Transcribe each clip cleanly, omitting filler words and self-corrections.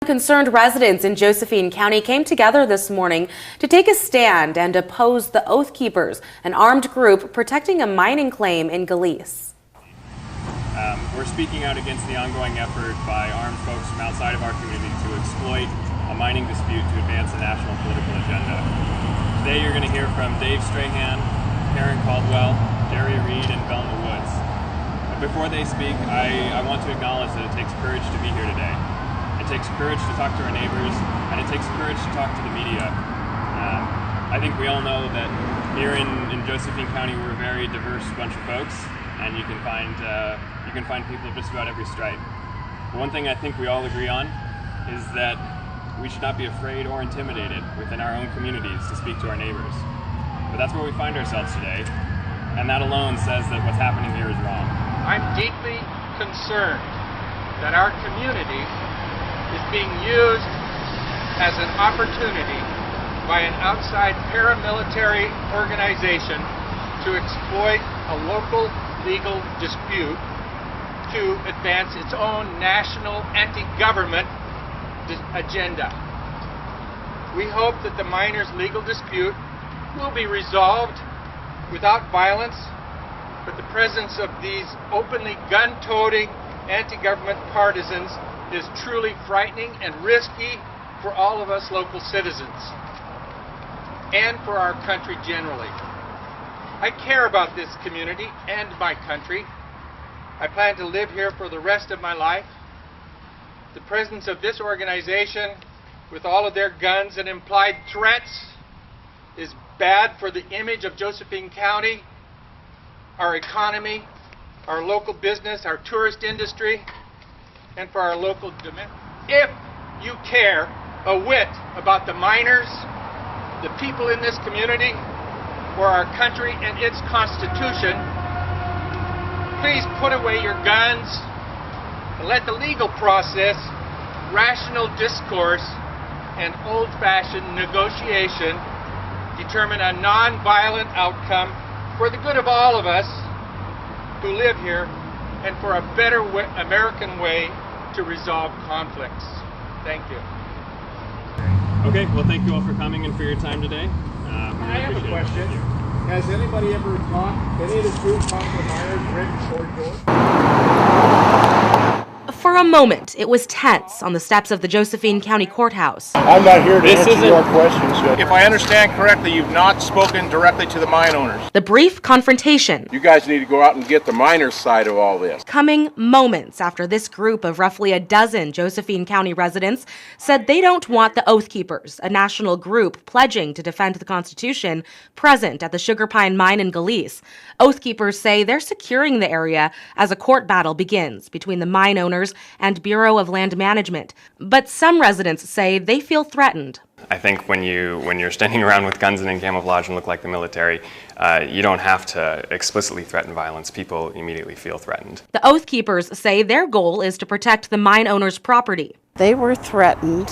Concerned residents in Josephine County came together this morning to take a stand and oppose the Oath Keepers, an armed group protecting a mining claim in Galice. We're speaking out against the ongoing effort by armed folks from outside of our community to exploit a mining dispute to advance a national political agenda. Today you're going to hear from Dave Strahan, Karen Caldwell, Jerry Reed, and Velma Woods. But before they speak, I want to acknowledge that it takes courage to be here today. It takes courage to talk to our neighbors, and it takes courage to talk to the media. I think we all know that here in Josephine County we're a very diverse bunch of folks, and you can find people of just about every stripe. But one thing I think we all agree on is that we should not be afraid or intimidated within our own communities to speak to our neighbors. But that's where we find ourselves today, and that alone says that what's happening here is wrong. I'm deeply concerned that our community is being used as an opportunity by an outside paramilitary organization to exploit a local legal dispute to advance its own national anti-government agenda. We hope that the miners' legal dispute will be resolved without violence, but the presence of these openly gun-toting anti-government partisans is truly frightening and risky for all of us local citizens and for our country generally. I care about this community and my country. I plan to live here for the rest of my life. The presence of this organization with all of their guns and implied threats is bad for the image of Josephine County, our economy, our local business, our tourist industry, and for our local demand. If you care a whit about the miners, the people in this community, or our country and its constitution, please put away your guns and let the legal process, rational discourse, and old-fashioned negotiation determine a non-violent outcome for the good of all of us who live here and for a better American way to resolve conflicts. Thank you. Okay, well thank you all for coming and for your time today. I have a question. Has anybody ever talked, any of this group talked to miners, Rick or George? For a moment, it was tense on the steps of the Josephine County Courthouse. I'm not here to answer your questions. If I understand correctly, you've not spoken directly to the mine owners. The brief confrontation. You guys need to go out and get the miners' side of all this. Coming moments after this group of roughly a dozen Josephine County residents said they don't want the Oath Keepers, a national group pledging to defend the Constitution, present at the Sugar Pine Mine in Galice. Oath Keepers say they're securing the area as a court battle begins between the mine owners and Bureau of Land Management. But some residents say they feel threatened. I think when you're standing around with guns and in camouflage and look like the military, you don't have to explicitly threaten violence. People immediately feel threatened. The Oath Keepers say their goal is to protect the mine owners' property. They were threatened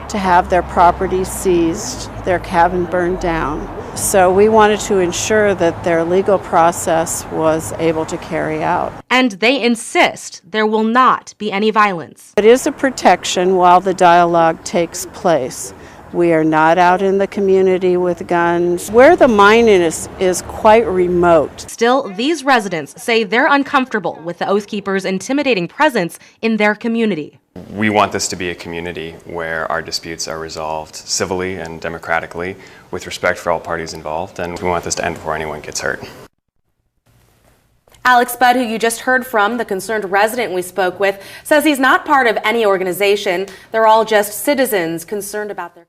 to have their property seized, their cabin burned down. So we wanted to ensure that their legal process was able to carry out. And they insist there will not be any violence. It is a protection while the dialogue takes place. We are not out in the community with guns. Where the mine is quite remote. Still, these residents say they're uncomfortable with the Oath Keepers' intimidating presence in their community. We want this to be a community where our disputes are resolved civilly and democratically with respect for all parties involved, and we want this to end before anyone gets hurt. Alex Budd, who you just heard from, the concerned resident we spoke with, says he's not part of any organization. They're all just citizens concerned about their